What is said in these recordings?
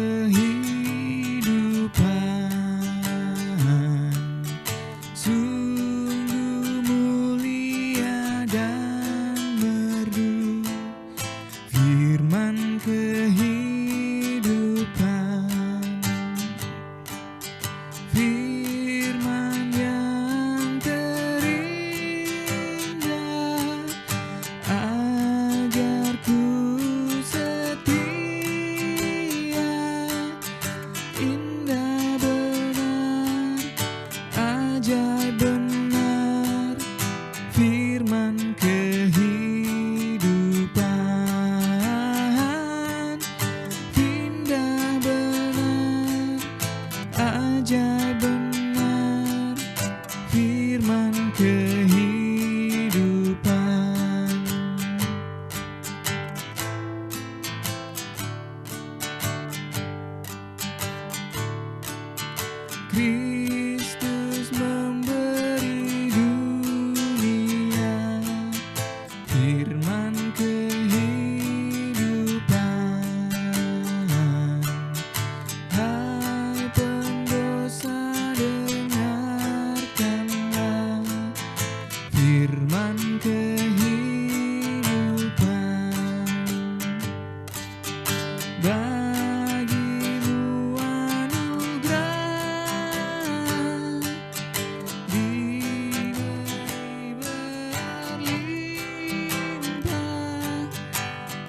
kehidupan, sungguh mulia dan merdu firman kehidupan, firman yang terindah, ajarku setia, indah benar, ajaib benar, firman kehidupan, indah benar, ajaib benar, firman kehidupan. Kristus memberi dunia firman kehidupan. Hai pendosa, dengarkanlah firman kehidupan. Bagimu anugerah diberi berlimpah,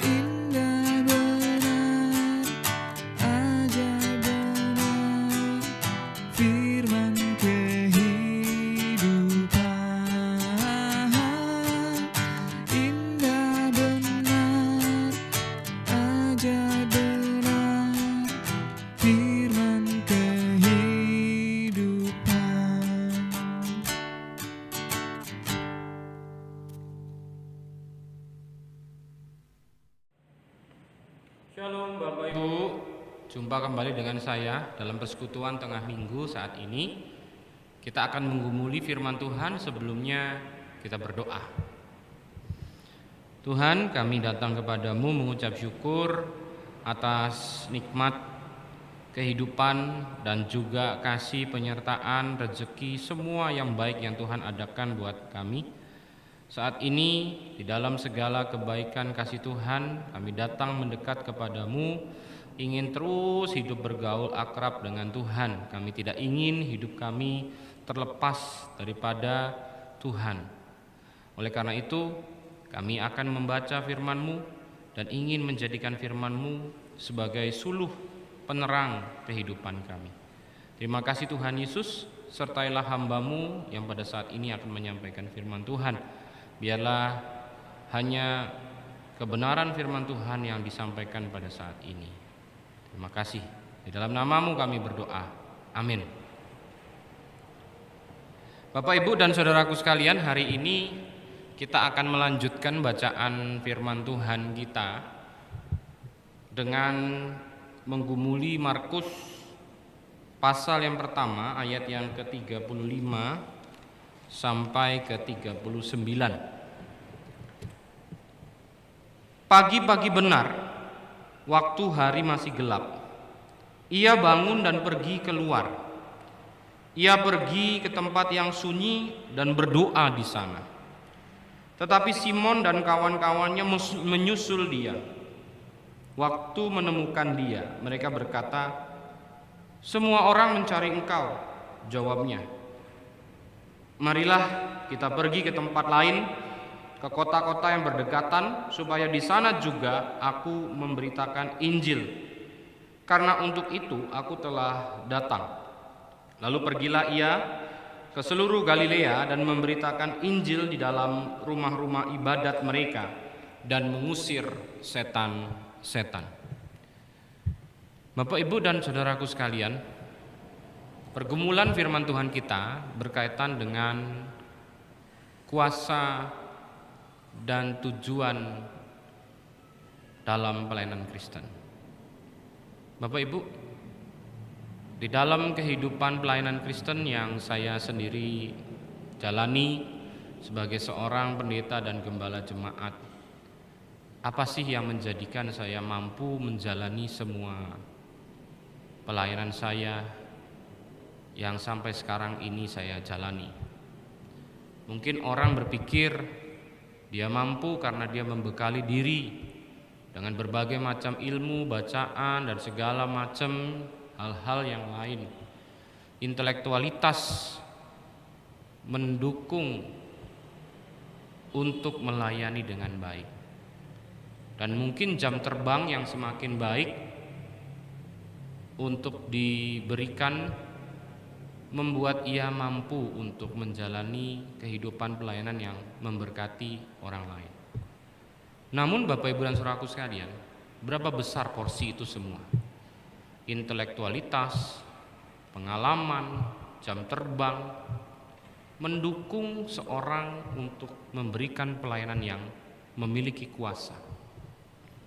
indah benar, ajaib benar, firman kehidupan, indah benar, ajaib benar, firman kehidupan. Shalom Bapak Ibu, jumpa kembali dengan saya dalam persekutuan tengah minggu saat ini. Kita akan menggumuli firman Tuhan. Sebelumnya kita berdoa. Tuhan, kami datang kepadamu mengucap syukur atas nikmat kehidupan dan juga kasih penyertaan, rezeki, semua yang baik yang Tuhan adakan buat kami. Saat ini di dalam segala kebaikan kasih Tuhan, kami datang mendekat kepadamu, ingin terus hidup bergaul akrab dengan Tuhan. Kami tidak ingin hidup kami terlepas daripada Tuhan. Oleh karena itu, kami akan membaca firman-Mu dan ingin menjadikan firman-Mu sebagai suluh penerang kehidupan kami. Terima kasih Tuhan Yesus, sertailah hamba-Mu yang pada saat ini akan menyampaikan firman Tuhan. Biarlah hanya kebenaran firman Tuhan yang disampaikan pada saat ini. Terima kasih. Di dalam nama-Mu kami berdoa. Amin. Bapak, Ibu, dan saudaraku sekalian, hari ini kita akan melanjutkan bacaan firman Tuhan kita dengan menggumuli Markus pasal yang pertama, ayat yang ke-35 sampai ke-39. Pagi-pagi benar, waktu hari masih gelap, ia bangun dan pergi keluar. Ia pergi ke tempat yang sunyi dan berdoa di sana. Tetapi Simon dan kawan-kawannya menyusul dia. Waktu menemukan dia, mereka berkata, "Semua orang mencari engkau." Jawabnya, "Marilah kita pergi ke tempat lain, ke kota-kota yang berdekatan, supaya di sana juga aku memberitakan Injil. Karena untuk itu aku telah datang." Lalu pergilah ia ke seluruh Galilea dan memberitakan Injil di dalam rumah-rumah ibadat mereka dan mengusir setan-setan. Bapak, Ibu, dan saudaraku sekalian, pergumulan firman Tuhan kita berkaitan dengan kuasa dan tujuan dalam pelayanan Kristen. Bapak, Ibu, di dalam kehidupan pelayanan Kristen yang saya sendiri jalani sebagai seorang pendeta dan gembala jemaat, apa sih yang menjadikan saya mampu menjalani semua pelayanan saya yang sampai sekarang ini saya jalani. Mungkin orang berpikir dia mampu karena dia membekali diri dengan berbagai macam ilmu, bacaan, dan segala macam hal-hal yang lain. Intelektualitas mendukung untuk melayani dengan baik. Dan mungkin jam terbang yang semakin baik untuk diberikan membuat ia mampu untuk menjalani kehidupan pelayanan yang memberkati orang lain. Namun Bapak Ibu dan Saudaraku sekalian, berapa besar porsi itu semua? Intelektualitas, pengalaman, jam terbang mendukung seorang untuk memberikan pelayanan yang memiliki kuasa,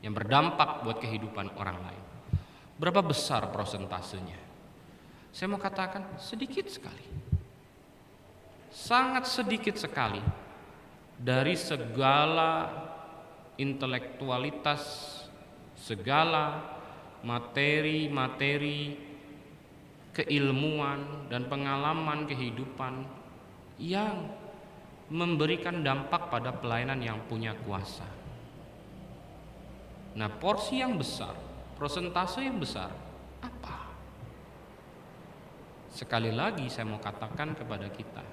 yang berdampak buat kehidupan orang lain. Berapa besar prosentasenya? Saya mau katakan sedikit sekali, sangat sedikit sekali dari segala intelektualitas, segala materi-materi keilmuan dan pengalaman kehidupan yang memberikan dampak pada pelayanan yang punya kuasa. Nah, porsi yang besar, prosentase yang besar apa? Sekali lagi saya mau katakan kepada kita,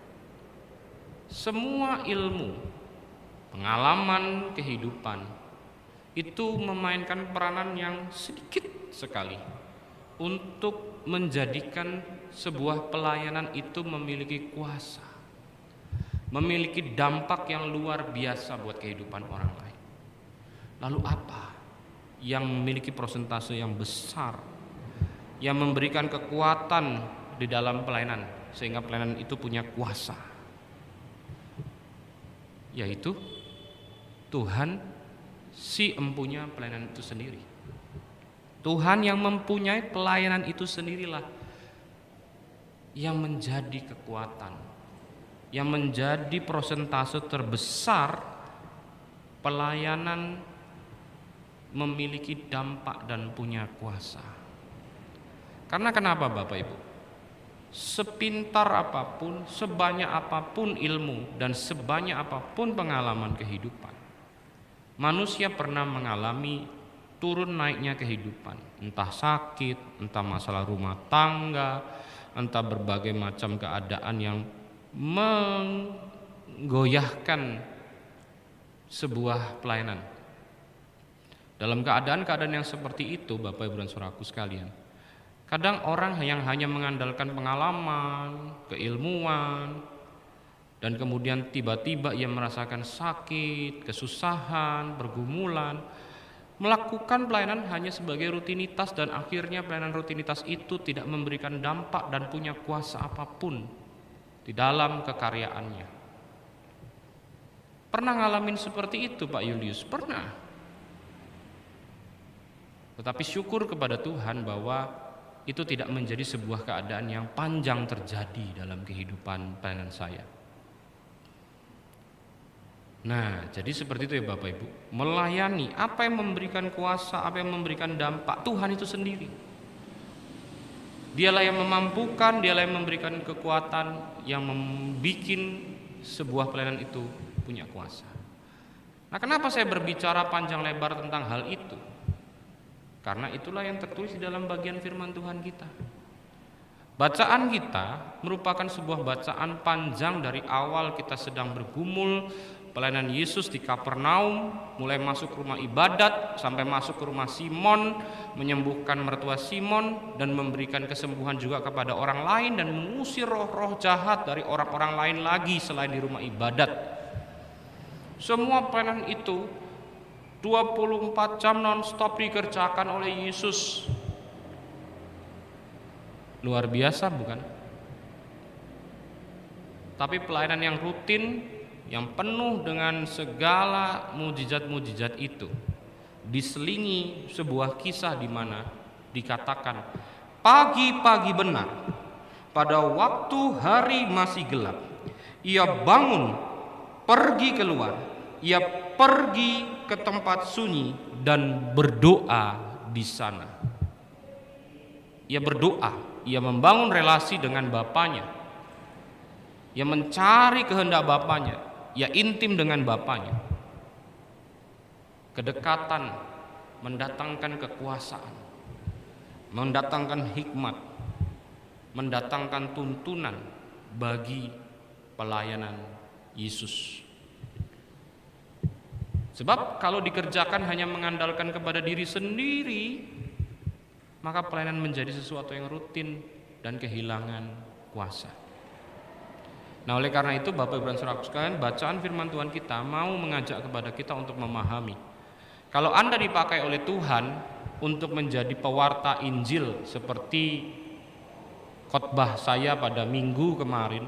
semua ilmu, pengalaman kehidupan itu memainkan peranan yang sedikit sekali untuk menjadikan sebuah pelayanan itu memiliki kuasa, memiliki dampak yang luar biasa buat kehidupan orang lain. Lalu apa yang memiliki prosentase yang besar, yang memberikan kekuatan di dalam pelayanan sehingga pelayanan itu punya kuasa? Yaitu Tuhan si empunya pelayanan itu sendiri. Tuhan yang mempunyai pelayanan itu sendirilah yang menjadi kekuatan, yang menjadi prosentase terbesar pelayanan memiliki dampak dan punya kuasa. Karena kenapa Bapak Ibu? Sepintar apapun, sebanyak apapun ilmu, dan sebanyak apapun pengalaman kehidupan, manusia pernah mengalami turun naiknya kehidupan, entah sakit, entah masalah rumah tangga, entah berbagai macam keadaan yang menggoyahkan sebuah pelayanan. Dalam keadaan-keadaan yang seperti itu, Bapak Ibu dan Saudaraku sekalian, kadang orang yang hanya mengandalkan pengalaman, keilmuan, dan kemudian tiba-tiba ia merasakan sakit, kesusahan, pergumulan, melakukan pelayanan hanya sebagai rutinitas, dan akhirnya pelayanan rutinitas itu tidak memberikan dampak dan punya kuasa apapun di dalam kekaryaannya. Pernah ngalamin seperti itu Pak Julius? Pernah. Tetapi syukur kepada Tuhan bahwa itu tidak menjadi sebuah keadaan yang panjang terjadi dalam kehidupan pelayanan saya. Nah, jadi seperti itu ya Bapak Ibu. Melayani, apa yang memberikan kuasa, apa yang memberikan dampak, Tuhan itu sendiri. Dialah yang memampukan, dialah yang memberikan kekuatan, yang membuat sebuah pelayanan itu punya kuasa. Nah, kenapa saya berbicara panjang lebar tentang hal itu? Karena itulah yang tertulis di dalam bagian firman Tuhan kita. Bacaan kita merupakan sebuah bacaan panjang dari awal kita sedang bergumul pelayanan Yesus di Kapernaum, mulai masuk rumah ibadat sampai masuk ke rumah Simon, menyembuhkan mertua Simon dan memberikan kesembuhan juga kepada orang lain dan mengusir roh-roh jahat dari orang-orang lain lagi selain di rumah ibadat. Semua pelayanan itu 24 jam non-stop dikerjakan oleh Yesus. Luar biasa bukan? Tapi pelayanan yang rutin, yang penuh dengan segala mujizat-mujizat itu diselingi sebuah kisah di mana dikatakan pagi-pagi benar pada waktu hari masih gelap ia bangun, pergi keluar, ia pergi ke tempat sunyi dan berdoa di sana. ia berdoa, ia membangun relasi dengan Bapanya, ia mencari kehendak Bapanya, ia intim dengan Bapanya. Kedekatan mendatangkan kekuasaan, mendatangkan hikmat, mendatangkan tuntunan bagi pelayanan Yesus. Sebab kalau dikerjakan hanya mengandalkan kepada diri sendiri, maka pelayanan menjadi sesuatu yang rutin dan kehilangan kuasa. Nah, oleh karena itu Bapak Ibu dan Saudara sekalian, bacaan firman Tuhan kita mau mengajak kepada kita untuk memahami, kalau Anda dipakai oleh Tuhan untuk menjadi pewarta Injil seperti khotbah saya pada minggu kemarin,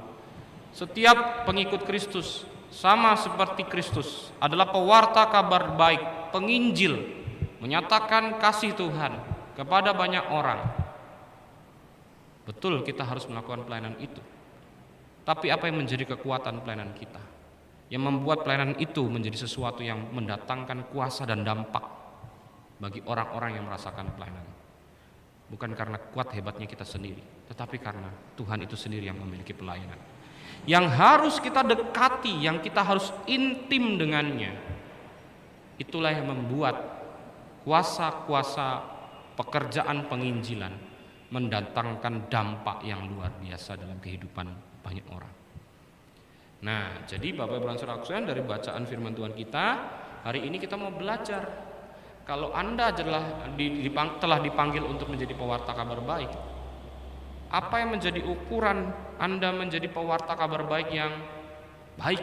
setiap pengikut Kristus sama seperti Kristus adalah pewarta kabar baik, penginjil, menyatakan kasih Tuhan kepada banyak orang. Betul, kita harus melakukan pelayanan itu. Tapi apa yang menjadi kekuatan pelayanan kita? Yang membuat pelayanan itu menjadi sesuatu yang mendatangkan kuasa dan dampak bagi orang-orang yang merasakan pelayanan. Bukan karena kuat hebatnya kita sendiri, tetapi karena Tuhan itu sendiri yang memiliki pelayanan. Yang harus kita dekati, yang kita harus intim dengannya. Itulah yang membuat kuasa-kuasa pekerjaan penginjilan mendatangkan dampak yang luar biasa dalam kehidupan banyak orang. Nah, jadi Bapak Ibu dan Saudara sekalian, dari bacaan firman Tuhan kita hari ini kita mau belajar, kalau Anda telah dipanggil untuk menjadi pewarta kabar baik, apa yang menjadi ukuran Anda menjadi pewarta kabar baik yang baik,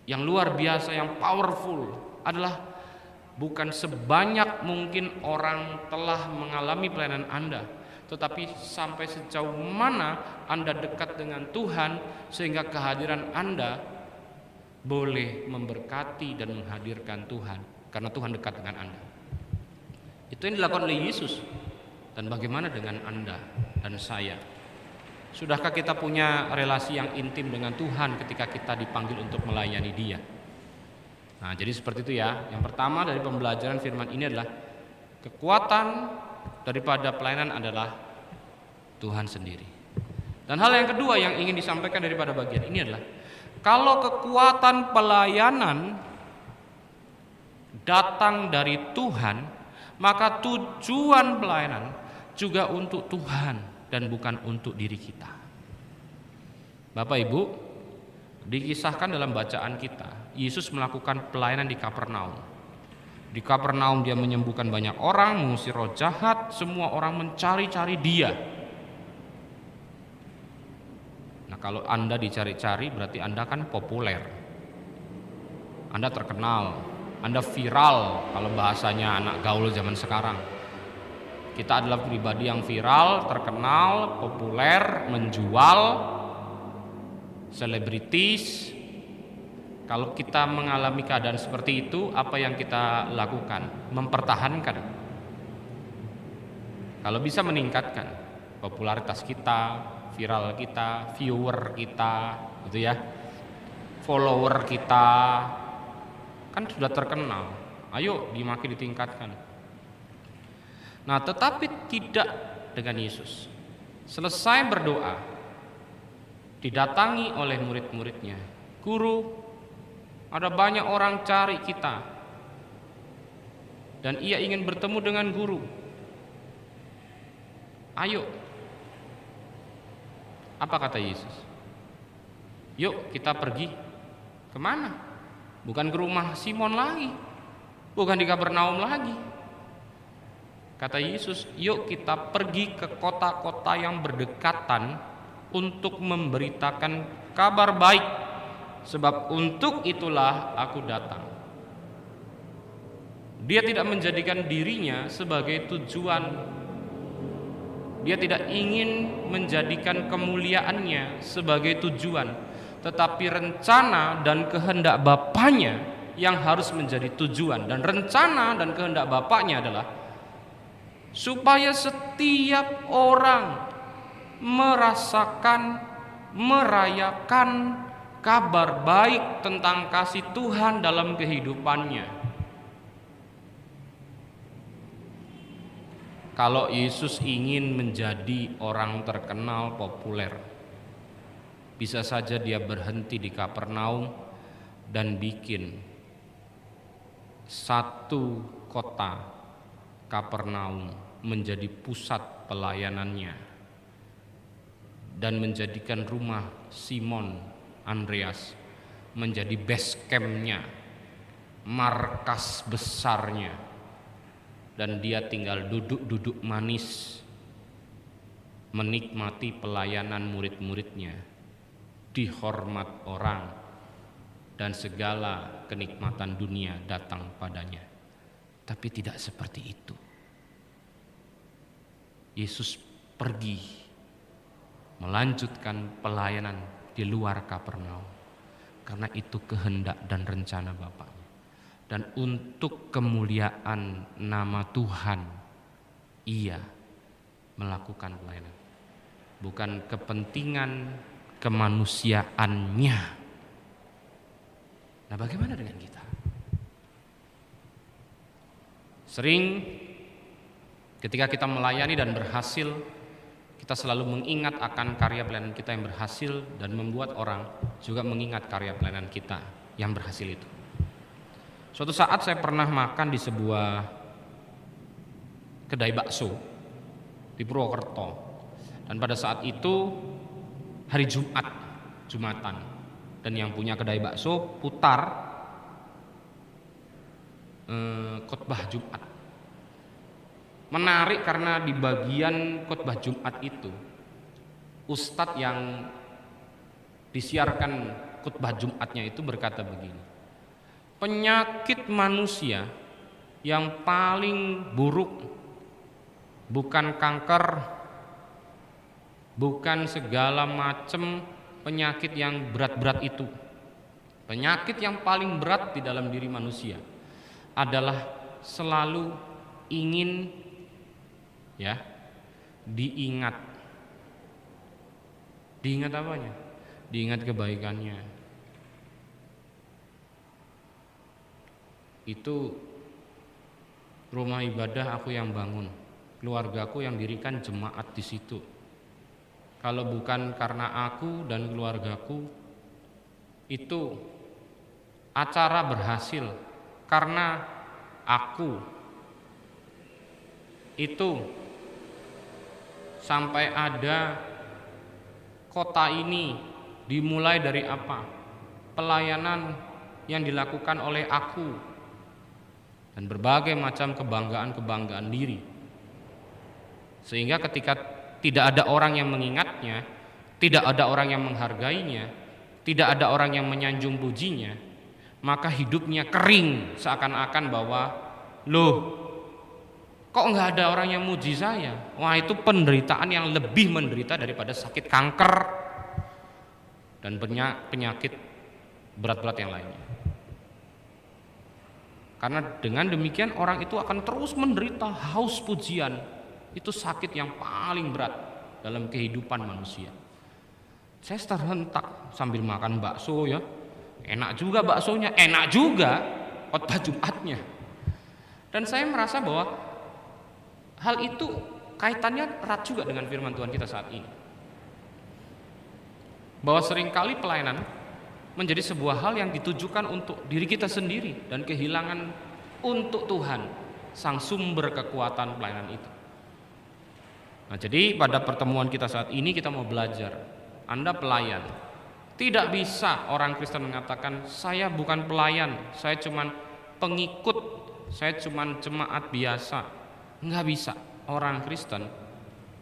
yang luar biasa, yang powerful, adalah bukan sebanyak mungkin orang telah mengalami pelayanan Anda, tetapi sampai sejauh mana Anda dekat dengan Tuhan sehingga kehadiran Anda boleh memberkati dan menghadirkan Tuhan, karena Tuhan dekat dengan Anda. Itu yang dilakukan oleh Yesus. Dan bagaimana dengan Anda dan saya? Sudahkah kita punya relasi yang intim dengan Tuhan ketika kita dipanggil untuk melayani Dia? Nah, jadi seperti itu ya. Yang pertama dari pembelajaran firman ini adalah kekuatan daripada pelayanan adalah Tuhan sendiri. Dan hal yang kedua yang ingin disampaikan daripada bagian ini adalah, kalau kekuatan pelayanan datang dari Tuhan, maka tujuan pelayanan juga untuk Tuhan dan bukan untuk diri kita. Bapak Ibu, dikisahkan dalam bacaan kita, Yesus melakukan pelayanan di Kapernaum. Di Kapernaum Dia menyembuhkan banyak orang, mengusir roh jahat, semua orang mencari-cari Dia. Nah, kalau Anda dicari-cari berarti Anda kan populer, Anda terkenal, Anda viral kalau bahasanya anak gaul zaman sekarang. Kita adalah pribadi yang viral, terkenal, populer, menjual, selebritis. Kalau kita mengalami keadaan seperti itu, apa yang kita lakukan? Mempertahankan. Kalau bisa meningkatkan popularitas kita, viral kita, viewer kita, gitu ya, follower kita, kan sudah terkenal. Ayo dimakin ditingkatkan. Nah, tetapi tidak dengan Yesus. Selesai berdoa, didatangi oleh murid-muridnya, "Guru, ada banyak orang cari kita, dan ia ingin bertemu dengan guru. Ayo." Apa kata Yesus? "Yuk kita pergi." Kemana? Bukan ke rumah Simon lagi, bukan di Kapernaum lagi. Kata Yesus, "Yuk kita pergi ke kota-kota yang berdekatan untuk memberitakan kabar baik, sebab untuk itulah aku datang." Dia tidak menjadikan dirinya sebagai tujuan. Dia tidak ingin menjadikan kemuliaannya sebagai tujuan, tetapi rencana dan kehendak Bapaknya yang harus menjadi tujuan. Dan rencana dan kehendak Bapaknya adalah supaya setiap orang merasakan, merayakan kabar baik tentang kasih Tuhan dalam kehidupannya. Kalau Yesus ingin menjadi orang terkenal populer, bisa saja dia berhenti di Kapernaum dan bikin satu kota Kapernaum menjadi pusat pelayanannya dan menjadikan rumah Simon Andreas menjadi base campnya, markas besarnya, dan dia tinggal duduk-duduk manis menikmati pelayanan murid-muridnya, dihormat orang, dan segala kenikmatan dunia datang padanya. Tapi tidak seperti itu. Yesus pergi melanjutkan pelayanan di luar Kapernaum karena itu kehendak dan rencana Bapa. Dan untuk kemuliaan nama Tuhan ia melakukan pelayanan, bukan kepentingan kemanusiaannya. Nah, bagaimana dengan kita? Sering ketika kita melayani dan berhasil, kita selalu mengingat akan karya pelayanan kita yang berhasil dan membuat orang juga mengingat karya pelayanan kita yang berhasil itu. Suatu saat saya pernah makan di sebuah kedai bakso di Purwokerto, dan pada saat itu hari Jumatan, dan yang punya kedai bakso putar khotbah Jumat. Menarik karena di bagian khotbah Jumat itu ustadz yang disiarkan khotbah Jumatnya itu berkata begini: penyakit manusia yang paling buruk bukan kanker, bukan segala macam penyakit yang berat-berat itu. Penyakit yang paling berat di dalam diri manusia adalah selalu ingin diingat. Diingat apanya? Diingat kebaikannya. Itu rumah ibadah aku yang bangun, keluargaku yang dirikan jemaat di situ. Kalau bukan karena aku dan keluargaku, itu acara berhasil karena aku. Itu sampai ada kota ini dimulai dari apa? Pelayanan yang dilakukan oleh aku. Dan berbagai macam kebanggaan-kebanggaan diri. Sehingga ketika tidak ada orang yang mengingatnya, tidak ada orang yang menghargainya, tidak ada orang yang menyanjung pujinya, maka hidupnya kering, seakan-akan bahwa loh, kok nggak ada orang yang muji saya? Wah, itu penderitaan yang lebih menderita daripada sakit kanker dan penyakit berat-berat yang lainnya. Karena dengan demikian orang itu akan terus menderita haus pujian. Itu sakit yang paling berat dalam kehidupan manusia. Saya terhentak sambil makan bakso ya. Enak juga baksonya, enak juga khotbah Jumatnya. Dan saya merasa bahwa hal itu kaitannya erat juga dengan firman Tuhan kita saat ini. Bahwa seringkali pelayanan menjadi sebuah hal yang ditujukan untuk diri kita sendiri dan kehilangan untuk Tuhan, sang sumber kekuatan pelayanan itu. Nah, jadi pada pertemuan kita saat ini kita mau belajar. Anda pelayan. Tidak bisa orang Kristen mengatakan saya bukan pelayan, saya cuman pengikut, saya cuman jemaat biasa. Enggak bisa. Orang Kristen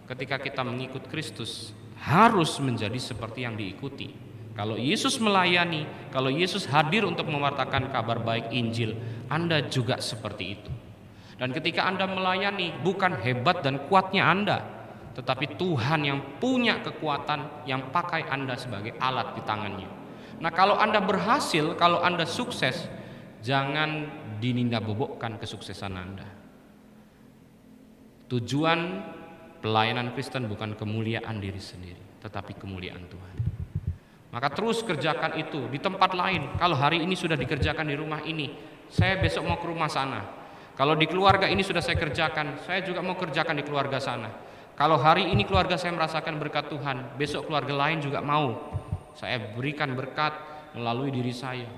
ketika kita mengikut Kristus harus menjadi seperti yang diikuti. Kalau Yesus melayani, kalau Yesus hadir untuk mewartakan kabar baik Injil, Anda juga seperti itu. Dan ketika Anda melayani, bukan hebat dan kuatnya Anda, tetapi Tuhan yang punya kekuatan yang pakai Anda sebagai alat di tangannya. Nah, kalau Anda berhasil, kalau Anda sukses, jangan dinindabobokkan kesuksesan Anda. Tujuan pelayanan Kristen bukan kemuliaan diri sendiri, tetapi kemuliaan Tuhan. Maka terus kerjakan itu di tempat lain. Kalau hari ini sudah dikerjakan di rumah ini, saya besok mau ke rumah sana. Kalau di keluarga ini sudah saya kerjakan, saya juga mau kerjakan di keluarga sana. Kalau hari ini keluarga saya merasakan berkat Tuhan, besok keluarga lain juga mau saya berikan berkat melalui diri saya.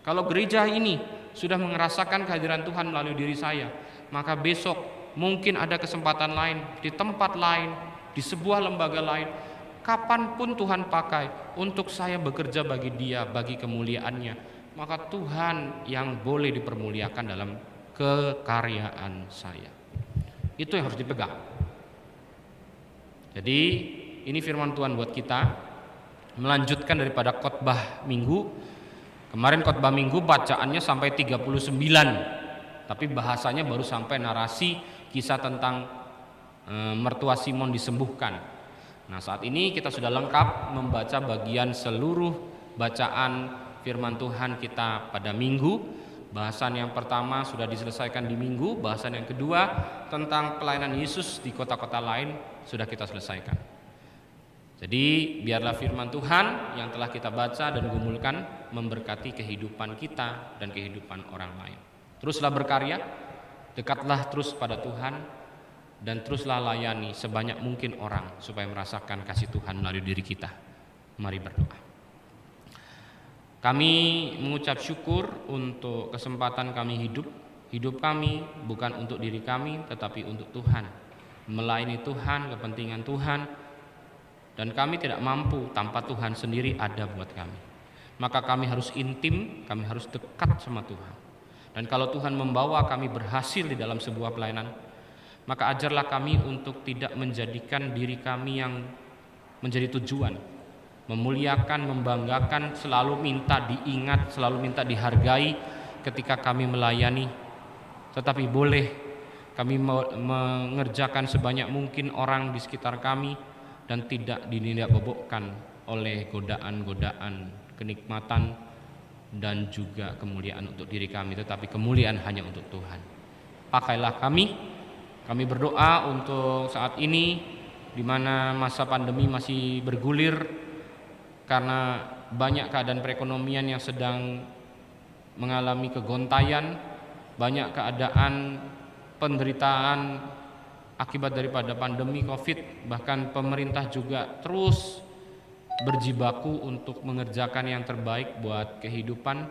Kalau gereja ini sudah merasakan kehadiran Tuhan melalui diri saya, maka besok mungkin ada kesempatan lain, di tempat lain, di sebuah lembaga lain, kapanpun Tuhan pakai untuk saya bekerja bagi Dia, bagi kemuliaannya, maka Tuhan yang boleh dipermuliakan dalam kekaryaan saya. Itu yang harus dipegang. Jadi ini firman Tuhan buat kita, melanjutkan daripada khotbah minggu. Kemarin khotbah minggu bacaannya sampai 39, tapi bahasanya baru sampai narasi kisah tentang mertua Simon disembuhkan. Nah, saat ini kita sudah lengkap membaca bagian seluruh bacaan firman Tuhan kita pada minggu. Bahasan yang pertama sudah diselesaikan di minggu, bahasan yang kedua tentang pelayanan Yesus di kota-kota lain sudah kita selesaikan. Jadi biarlah firman Tuhan yang telah kita baca dan gumulkan memberkati kehidupan kita dan kehidupan orang lain. Teruslah berkarya, dekatlah terus pada Tuhan, dan teruslah layani sebanyak mungkin orang supaya merasakan kasih Tuhan melalui diri kita. Mari berdoa. Kami mengucap syukur untuk kesempatan kami hidup. Hidup kami bukan untuk diri kami, tetapi untuk Tuhan. Melayani Tuhan, kepentingan Tuhan. Dan kami tidak mampu tanpa Tuhan sendiri ada buat kami. Maka kami harus intim, kami harus dekat sama Tuhan. Dan kalau Tuhan membawa kami berhasil di dalam sebuah pelayanan, maka ajarlah kami untuk tidak menjadikan diri kami yang menjadi tujuan, memuliakan, membanggakan, selalu minta diingat, selalu minta dihargai ketika kami melayani. Tetapi boleh kami mengerjakan sebanyak mungkin orang di sekitar kami dan tidak dinindakbobokkan oleh godaan-godaan kenikmatan dan juga kemuliaan untuk diri kami, tetapi kemuliaan hanya untuk Tuhan. Pakailah kami berdoa untuk saat ini di mana masa pandemi masih bergulir karena banyak keadaan perekonomian yang sedang mengalami kegontaian, banyak keadaan penderitaan akibat daripada pandemi Covid, bahkan pemerintah juga terus berjibaku untuk mengerjakan yang terbaik buat kehidupan.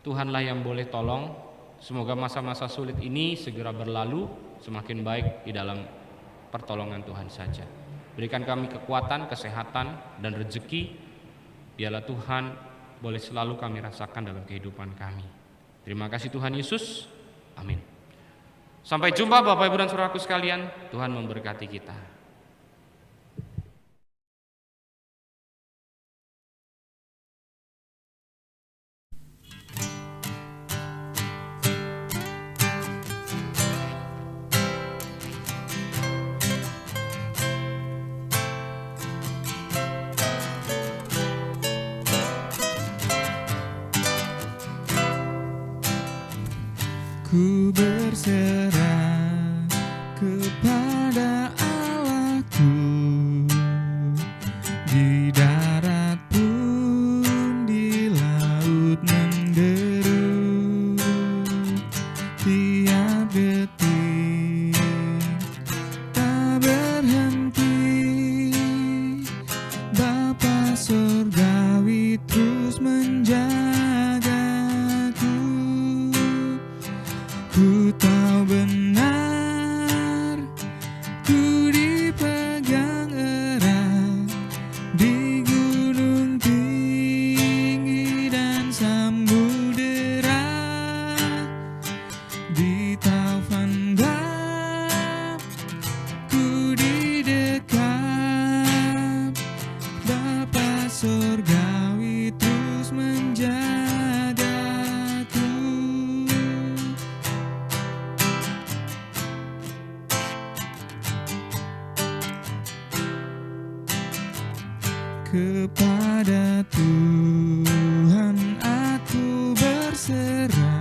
Tuhanlah yang boleh tolong. Semoga masa-masa sulit ini segera berlalu, semakin baik di dalam pertolongan Tuhan saja. Berikan kami kekuatan, kesehatan, dan rezeki. Biarlah Tuhan boleh selalu kami rasakan dalam kehidupan kami. Terima kasih Tuhan Yesus. Amin. Sampai jumpa Bapak Ibu dan Saudaraku sekalian. Tuhan memberkati kita. Ku berserah kepada Allahku, di darat pun di laut menderu, tiap detik tak berhenti. Bapa surgawi terus menjagaku. Ku tahu benar, ku dipegang erat di gunung tinggi dan samudera, di taufan gelap ku didekap. Bapa surgawi terus menjagaku. Kepada Tuhan aku berserah.